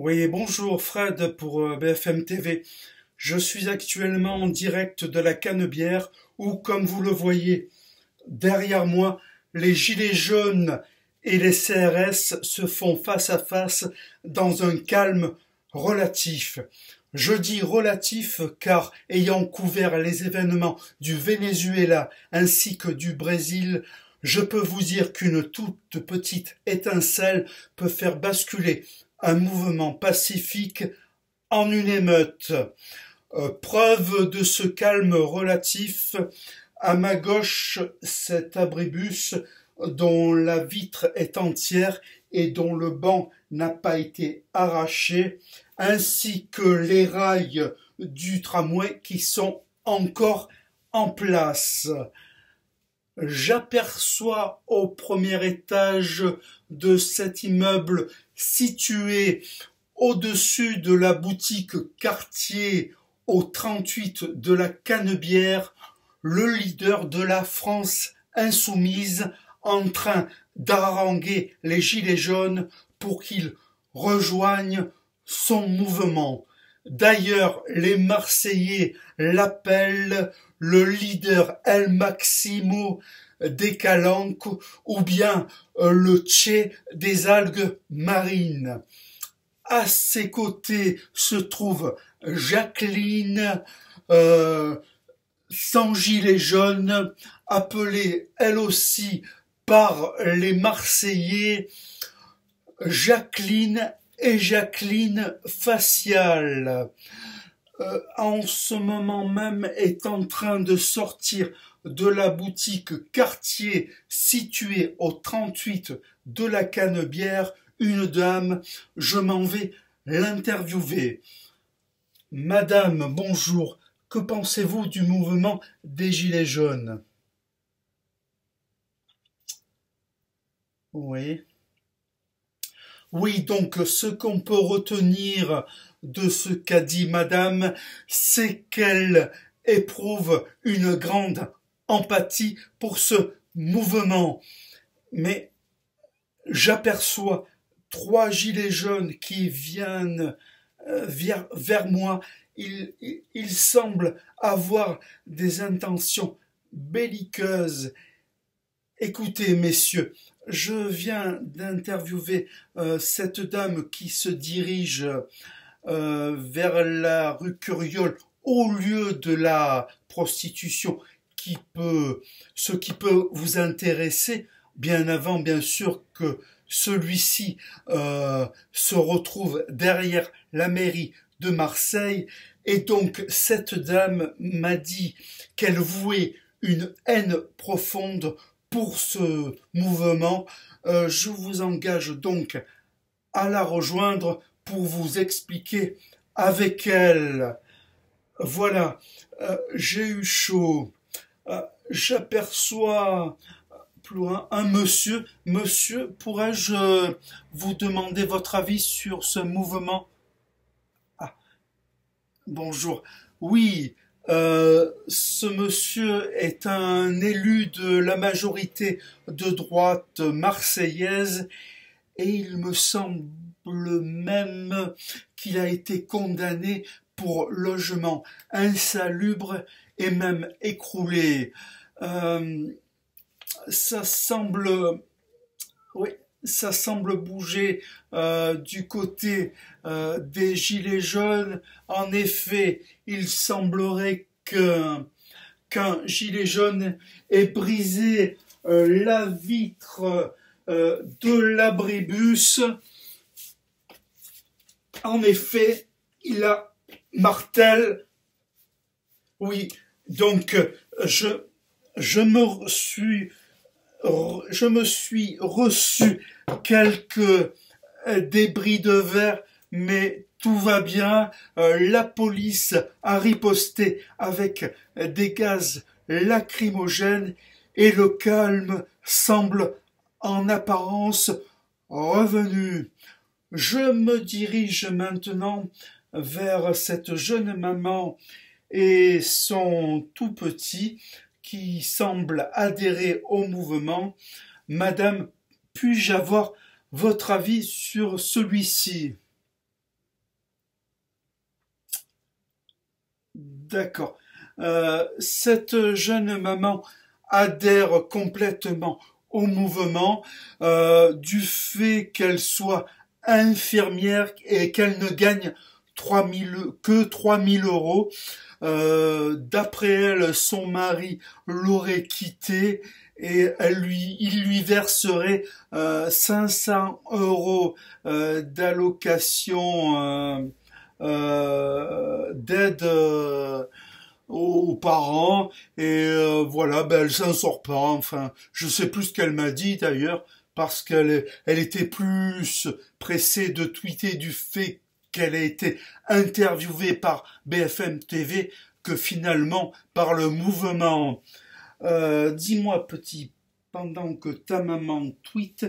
Oui, bonjour Fred pour BFM TV. Je suis actuellement en direct de la Canebière où, comme vous le voyez, derrière moi, les Gilets jaunes et les CRS se font face à face dans un calme relatif. Je dis relatif car, ayant couvert les événements du Venezuela ainsi que du Brésil, je peux vous dire qu'une toute petite étincelle peut faire basculer un mouvement pacifique en une émeute. Preuve de ce calme relatif, à ma gauche, cet abribus dont la vitre est entière et dont le banc n'a pas été arraché, ainsi que les rails du tramway qui sont encore en place. J'aperçois au premier étage de cet immeuble situé au-dessus de la boutique Cartier au 38 de la Canebière, le leader de la France insoumise en train d'haranguer les Gilets jaunes pour qu'ils rejoignent son mouvement. D'ailleurs, les Marseillais l'appellent le leader El Maximo des calanques ou bien le Tché des algues marines. À ses côtés se trouve Jacqueline, sans gilet jaune, appelée elle aussi par les Marseillais Jacqueline et Jacqueline Facial. En ce moment même est en train de sortir de la boutique Cartier située au 38 de la Canebière une dame. Je m'en vais l'interviewer. Madame, bonjour. Que pensez-vous du mouvement des Gilets jaunes? Oui. Oui, donc ce qu'on peut retenir de ce qu'a dit Madame, c'est qu'elle éprouve une grande empathie pour ce mouvement. Mais j'aperçois trois gilets jaunes qui viennent vers moi. Ils semblent avoir des intentions belliqueuses. Écoutez, messieurs, je viens d'interviewer cette dame qui se dirige vers la rue Curiole au lieu de la prostitution, ce qui peut vous intéresser, bien avant, bien sûr, que celui-ci se retrouve derrière la mairie de Marseille. Et donc, cette dame m'a dit qu'elle vouait une haine profonde pour ce mouvement. Je vous engage donc à la rejoindre pour vous expliquer avec elle. Voilà, j'ai eu chaud. J'aperçois plus loin un monsieur. Monsieur, pourrais-je vous demander votre avis sur ce mouvement? Ah, bonjour. Oui, ce monsieur est un élu de la majorité de droite marseillaise et il me semble même qu'il a été condamné pour logement insalubre et même écroulé. Euh, ça semble, oui, ça semble bouger du côté des gilets jaunes. En effet, il semblerait qu'un gilet jaune ait brisé la vitre de l'abribus. En effet, il a martel. Oui, donc je, je me suis reçu quelques débris de verre, mais tout va bien. La police a riposté avec des gaz lacrymogènes et le calme semble en apparence revenu. Je me dirige maintenant vers cette jeune maman et son tout petit qui semble adhérer au mouvement. Madame, puis-je avoir votre avis sur celui-ci? D'accord. Cette jeune maman adhère complètement au mouvement du fait qu'elle soit infirmière et qu'elle ne gagne 3 000 euros. D'après elle, son mari l'aurait quittée et il lui verserait 500 euros d'allocation d'aide aux parents et voilà, ben elle s'en sort pas. Enfin, je sais plus ce qu'elle m'a dit d'ailleurs parce elle était plus pressée de tweeter du fait qu'elle a été interviewée par BFM TV que finalement par le mouvement. Dis-moi petit, pendant que ta maman tweet,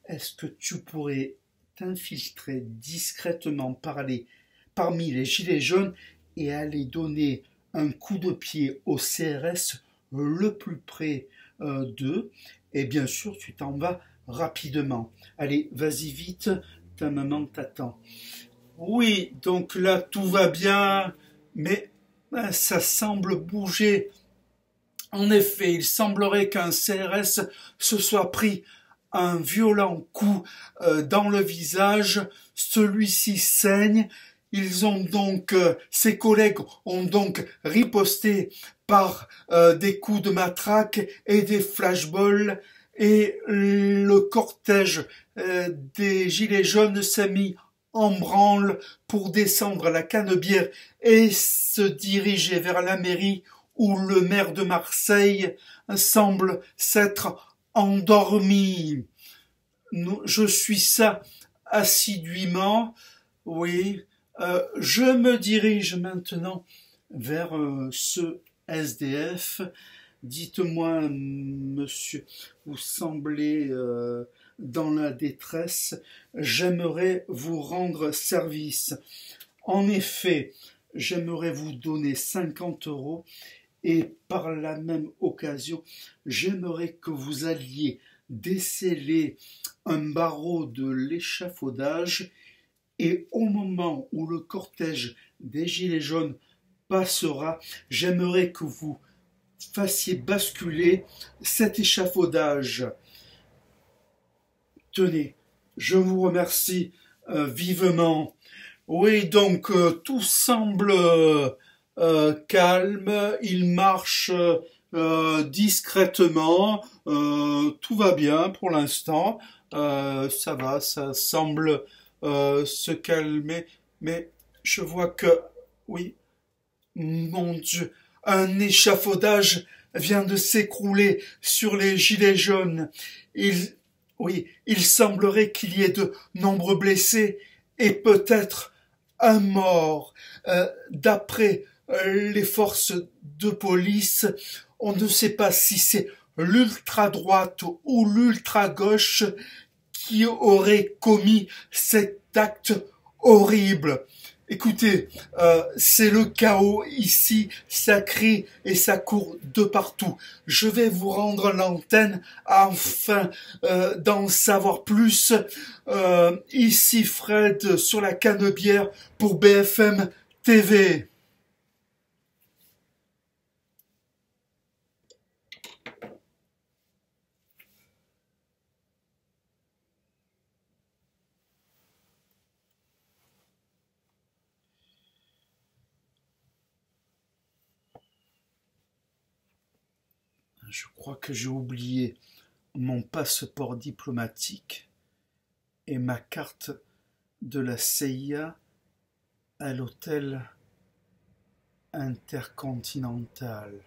est-ce que tu pourrais t'infiltrer discrètement parmi les gilets jaunes et aller donner un coup de pied au CRS le plus près d'eux, et bien sûr tu t'en vas rapidement. Allez, vas-y vite, ta maman t'attend. Oui, donc là tout va bien, mais ça semble bouger. En effet, il semblerait qu'un CRS se soit pris un violent coup dans le visage, celui-ci saigne. Ses collègues ont donc riposté par des coups de matraque et des flashballs, et le cortège des gilets jaunes s'est mis en branle pour descendre la Canebière et se diriger vers la mairie où le maire de Marseille semble s'être endormi. Je suis ça assidûment, oui. Je me dirige maintenant vers ce SDF. Dites-moi, monsieur, vous semblez dans la détresse. J'aimerais vous rendre service. En effet, j'aimerais vous donner 50 euros et par la même occasion, j'aimerais que vous alliez déceler un barreau de l'échafaudage et au moment où le cortège des Gilets jaunes passera, j'aimerais que vous fassiez basculer cet échafaudage. Tenez, je vous remercie vivement. Oui, donc tout semble calme, il marche discrètement, tout va bien pour l'instant, ça va, ça semble se calmer, mais je vois que, oui, mon Dieu, un échafaudage vient de s'écrouler sur les gilets jaunes. Oui, il semblerait qu'il y ait de nombreux blessés et peut-être un mort. D'après les forces de police, on ne sait pas si c'est l'ultra-droite ou l'ultra-gauche qui aurait commis cet acte horrible. Écoutez, c'est le chaos ici, ça crie et ça court de partout. Je vais vous rendre l'antenne afin d'en savoir plus. Ici Fred sur la Canebière pour BFM TV. Je crois que j'ai oublié mon passeport diplomatique et ma carte de la CIA à l'hôtel Intercontinental.